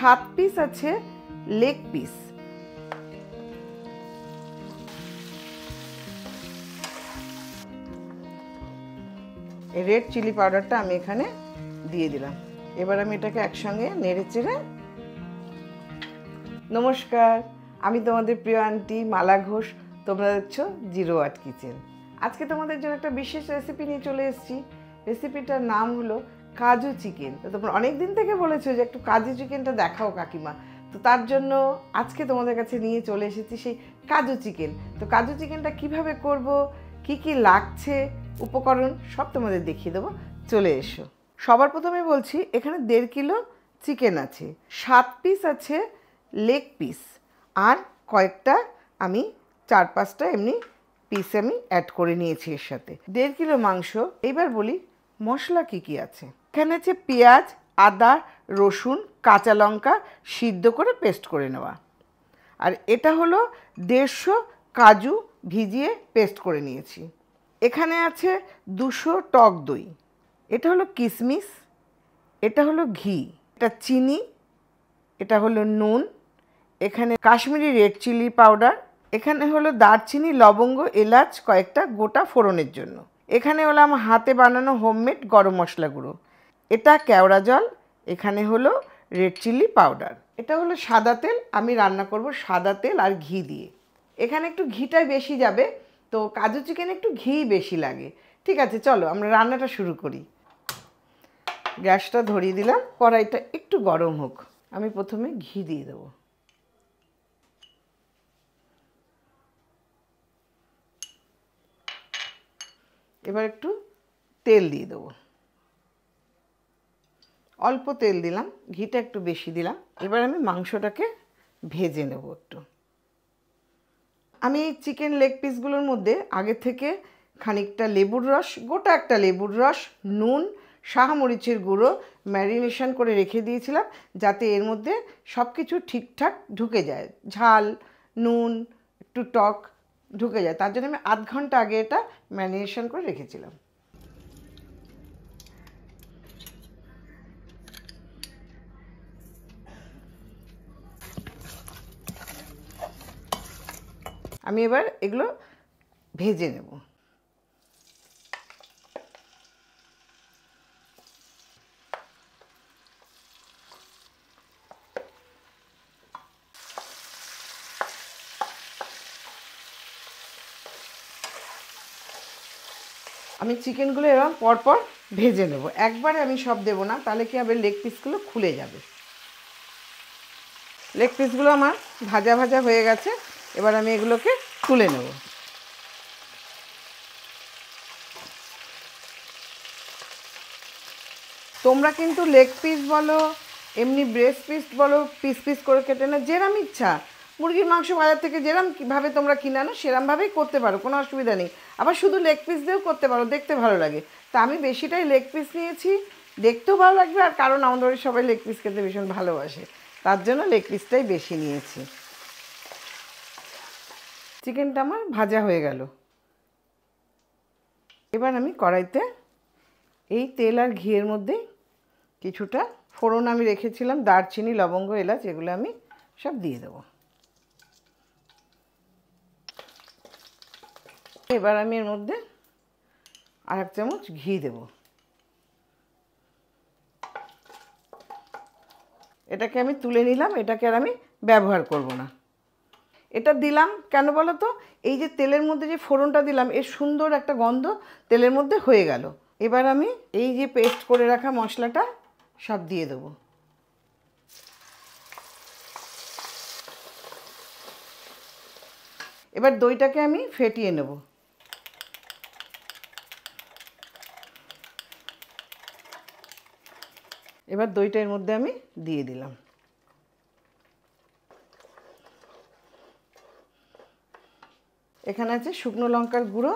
7 piece আছে leg piece. এই red chilli পাউডারটা আমি এখানে দিয়ে দিলাম। এবার আমি এটাকে একসঙ্গে নেড়ে চেড়ে। নমস্কার, আমি তোমাদের প্রিয় আন্টি মালা ঘোষ। তোমরা দেখছো 0 ওয়াট কিচেন। আজকে তোমাদের জন্য একটা বিশেষ রেসিপি নিয়ে চলে এসেছি। রেসিপিটার নাম হলো কাজু চিকেন। তো তোমরা অনেক দিন থেকে বলেছো যে একটু কাজু চিকেনটা দেখাও কাকিমা, তো তার জন্য আজকে তোমাদের কাছে নিয়ে চলে এসেছি সেই কাজু চিকেন। তো কাজু চিকেনটা কিভাবে করব, কি কি লাগছে, উপকরণ সব তোমাদের দেখিয়ে দেবো। চলে এসো। সবার প্রথমে বলছি, এখানে 1.5 কিলো চিকেন আছে, 7 পিস আছে লেগ পিস, আর কয়েকটা আমি 4-5টা এমনি পিস আমি অ্যাড করে নিয়েছি এর সাথে। 1.5 কিলো মাংস। এইবার বলি মশলা কি কি আছে। এখানে আছে পেঁয়াজ, আদা, রসুন, কাঁচা লঙ্কা সিদ্ধ করে পেস্ট করে নেওয়া। আর এটা হলো 150 কাজু ভিজিয়ে পেস্ট করে নিয়েছি। এখানে আছে 200 টক দই। এটা হলো কিশমিশ, এটা হলো ঘি, এটা চিনি, এটা হলো নুন, এখানে কাশ্মীরি রেড চিলি পাউডার, এখানে হলো দারচিনি, লবঙ্গ, এলাচ কয়েকটা গোটা ফোড়নের জন্য, এখানে হলো আমার হাতে বানানো হোমমেড গরম মশলা গুঁড়ো, এটা কেওড়া জল, এখানে হলো রেড চিলি পাউডার। এটা হলো সাদা তেল, আমি রান্না করব সাদা তেল আর ঘি দিয়ে। এখানে একটু ঘিটাই বেশি যাবে, তো কাজু চিকেনে একটু ঘি বেশি লাগে। ঠিক আছে, চলো আমরা রান্নাটা শুরু করি। গ্যাসটা ধরিয়ে দিলাম, কড়াইটা একটু গরম হোক। আমি প্রথমে ঘি দিয়ে দেবো। এবার একটু তেল দিয়ে দেবো। অল্প তেল দিলাম, ঘিটা একটু বেশি দিলাম। এবার আমি মাংসটাকে ভেজে নেব একটু। আমি এই চিকেন লেগ পিসগুলোর মধ্যে আগে থেকে খানিকটা লেবুর রস, গোটা একটা লেবুর রস, নুন, শাহমরিচের গুঁড়ো ম্যারিনেশন করে রেখে দিয়েছিলাম, যাতে এর মধ্যে সব কিছু ঠিকঠাক ঢুকে যায়, ঝাল, নুন, একটু টক ঢুকে যায়। তার জন্য আমি আধ ঘন্টা আগে এটা ম্যারিনেশন করে রেখেছিলাম। আমি এবার এগুলো ভেজে নেব। আমি চিকেনগুলো এরকম পরপর ভেজে নেব, একবারে আমি সব দেবো না, তাহলে কি হবে লেগ পিসগুলো খুলে যাবে। লেগ পিসগুলো আমার ভাজা ভাজা হয়ে গেছে, এবার আমি এগুলোকে তুলে নেব। তোমরা কিন্তু লেগ পিস বলো, এমনি ব্রেস্ট পিস বলো, পিস পিস করে কেটে না, যেরম ইচ্ছা মুরগির মাংস বাজার থেকে যেরমভাবে তোমরা কিনে আনো সেরমভাবেই করতে পারো, কোনো অসুবিধা নেই। আবার শুধু লেগ পিস দিয়েও করতে পারো, দেখতে ভালো লাগে। তা আমি বেশিটাই লেগ পিস নিয়েছি, দেখতেও ভালো লাগবে, আর কারণ আমাদের বাড়ির সবাই লেগ পিস খেতে ভীষণ ভালোবাসে, তার জন্য লেগ পিসটাই বেশি নিয়েছি। চিকেনটা আমার ভাজা হয়ে গেল। এবার আমি কড়াইতে এই তেল আর ঘিয়ের মধ্যে কিছুটা ফোড়ন আমি রেখেছিলাম, দারচিনি, লবঙ্গ, এলাচ, এগুলো আমি সব দিয়ে দেবো। এবার আমি এর মধ্যে 1 চামচ ঘি দেব। এটাকে আমি তুলে নিলাম, এটাকে আর আমি ব্যবহার করব না। এটা দিলাম কেন বলো তো, এই যে তেলের মধ্যে যে ফোড়নটা দিলাম, এর সুন্দর একটা গন্ধ তেলের মধ্যে হয়ে গেল। এবার আমি এই যে পেস্ট করে রাখা মশলাটা সব দিয়ে দেবো। এবার দইটাকে আমি ফেটিয়ে নেব। এবার দইটা এর মধ্যে আমি দিয়ে দিলাম। এখানে আছে শুকনো লঙ্কার গুঁড়ো,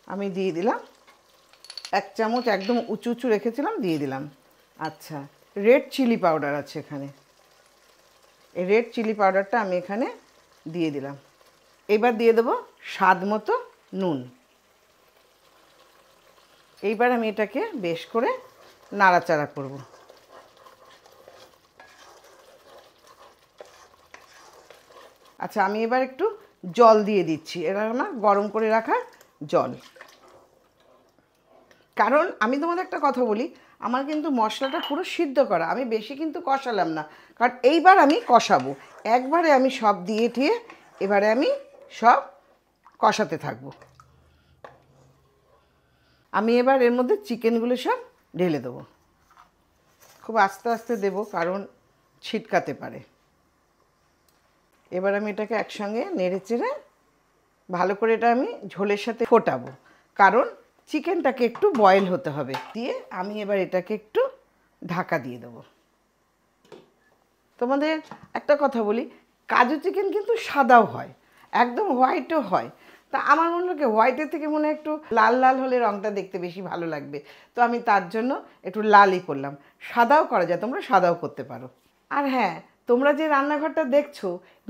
আমি দিয়ে দিলাম 1 চামচ, একদম উঁচু উঁচু রেখেছিলাম, দিয়ে দিলাম। আচ্ছা, রেড চিলি পাউডার আছে এখানে, এই রেড চিলি পাউডারটা আমি এখানে দিয়ে দিলাম। এবার দিয়ে দেবো স্বাদ মতো নুন। এইবার আমি এটাকে বেশ করে নাড়াচাড়া করব। আচ্ছা, আমি এবার একটু জল দিয়ে দিচ্ছি। এটা আমার গরম করে রাখা জল। কারণ আমি তোমাদের একটা কথা বলি, আমার কিন্তু মশলাটা পুরো সিদ্ধ করা, আমি বেশি কিন্তু কষালাম না, কারণ এইবার আমি কষাবো। একবারে আমি সব দিয়ে ঠিয়ে এবারে আমি সব কষাতে থাকবো। আমি এবার এর মধ্যে চিকেনগুলো সব ঢেলে দেবো। খুব আস্তে আস্তে দেবো, কারণ ছিটকাতে পারে। এবার আমি এটাকে একসঙ্গে নেড়ে চেড়ে ভালো করে এটা আমি ঝোলের সাথে ফোটাবো, কারণ চিকেনটাকে একটু বয়েল হতে হবে। দিয়ে আমি এবার এটাকে একটু ঢাকা দিয়ে দেবো। তোমাদের একটা কথা বলি, কাজু চিকেন কিন্তু সাদাও হয়, একদম হোয়াইটও হয়। তা আমার মনে হয় হোয়াইটের থেকে মনে হয় একটু লাল লাল হলে রঙটা দেখতে বেশি ভালো লাগবে, তো আমি তার জন্য একটু লালই করলাম। সাদাও করা যায়, তোমরা সাদাও করতে পারো। আর হ্যাঁ, তোমরা যে রান্নাঘরটা দেখছো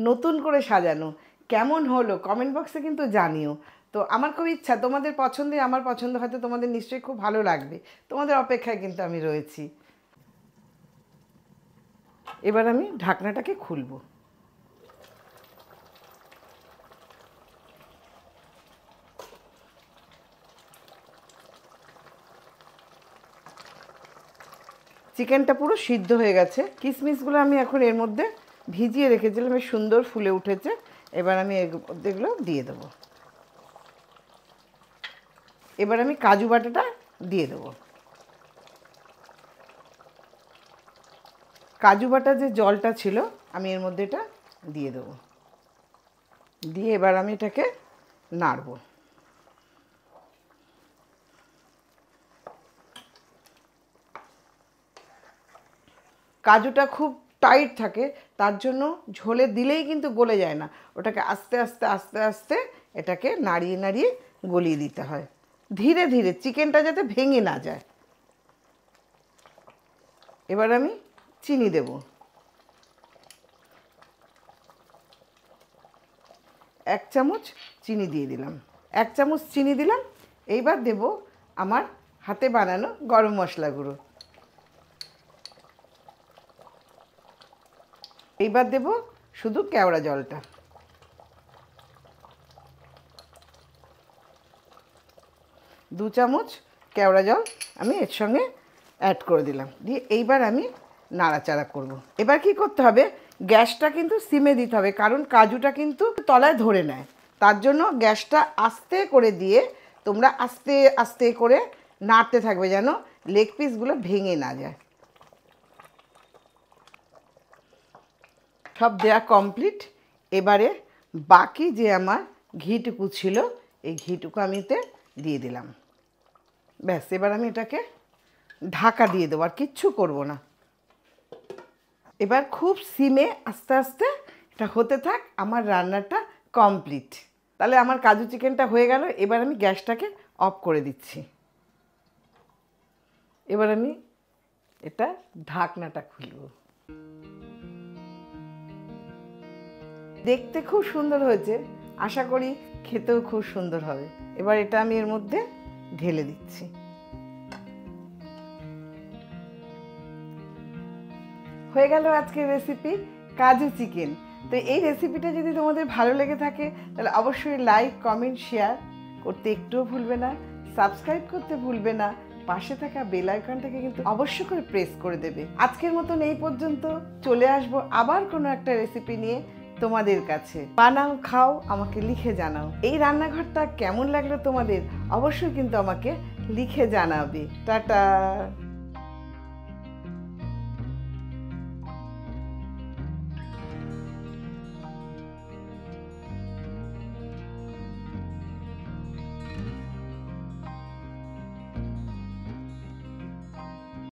নতুন করে সাজানো, কেমন হলো কমেন্ট বক্সে কিন্তু জানিও। তো আমার খুব ইচ্ছা, তোমাদের পছন্দে আমার পছন্দ হয়তো তোমাদের নিশ্চয়ই খুব ভালো লাগবে। তোমাদের অপেক্ষায় কিন্তু আমি রয়েছি। এবার আমি ঢাকনাটাকে খুলব। চিকেনটা পুরো সিদ্ধ হয়ে গেছে। কিশমিশগুলো আমি এখন এর মধ্যে ভিজিয়ে রেখেছিলাম, বেশ সুন্দর ফুলে উঠেছে। এবার আমি এগুলো দিয়ে দেবো। এবার আমি কাজু বাটাটা দিয়ে দেবো। কাজু বাটা যে জলটা ছিল আমি এর মধ্যে এটা দিয়ে দেবো। দিয়ে এবার আমি এটাকে নাড়ব। কাজুটা খুব টাইট থাকে, তার জন্য ঝোলে দিলেই কিন্তু গলে যায় না, ওটাকে আস্তে আস্তে আস্তে আস্তে এটাকে নাড়িয়ে নাড়িয়ে গলিয়ে দিতে হয়, ধীরে ধীরে, চিকেনটা যাতে ভেঙে না যায়। এবার আমি চিনি দেব। 1 চামচ চিনি দিয়ে দিলাম। 1 চামচ চিনি দিলাম। এইবার দেব আমার হাতে বানানো গরম মশলা গুঁড়ো। এইবার দেব শুধু কেওড়া জলটা। 2 চামচ কেওড়া জল আমি এর সঙ্গে অ্যাড করে দিলাম। দিয়ে এইবার আমি নাড়াচাড়া করব। এবার কি করতে হবে, গ্যাসটা কিন্তু সিমে দিতে হবে, কারণ কাজুটা কিন্তু তলায় ধরে নেয়। তার জন্য গ্যাসটা আস্তে করে দিয়ে তোমরা আস্তে আস্তে করে নাড়তে থাকবে, যেন লেগ পিসগুলো ভেঙে না যায়। সব দেয়া কমপ্লিট। এবারে বাকি যে আমার ঘিটুকু ছিল এই ঘিটুকু আমিতে দিয়ে দিলাম। ব্যাস, এবার আমি এটাকে ঢাকা দিয়ে দেবো, আর কিচ্ছু করবো না। এবার খুব সিমে আস্তে আস্তে এটা হতে থাক, আমার রান্নাটা কমপ্লিট। তাহলে আমার কাজু চিকেনটা হয়ে গেল। এবার আমি গ্যাসটাকে অফ করে দিচ্ছি। এবার আমি এটা ঢাকনাটা খুলব। দেখতে খুব সুন্দর হয়েছে, আশা করি খেতেও খুব সুন্দর হবে। এবার এটা আমি এর মধ্যে ঢেলে দিচ্ছি। হয়ে গেল আজকের রেসিপি কাজু চিকেন। তো এই রেসিপিটা যদি তোমাদের ভালো লেগে থাকে তাহলে অবশ্যই লাইক, কমেন্ট, শেয়ার করতে একটুও ভুলবে না। সাবস্ক্রাইব করতে ভুলবে না। পাশে থাকা বেল আইকনটাকে কিন্তু অবশ্যই করে প্রেস করে দেবে। আজকের মতন এই পর্যন্ত। চলে আসবো আবার কোনো একটা রেসিপি নিয়ে তোমাদের কাছে। বানাও, খাও, আমাকে লিখে জানাও এই রান্নাঘরটা কেমন লাগলো তোমাদের, অবশ্যই কিন্তু আমাকে লিখে জানাবে। টাটা।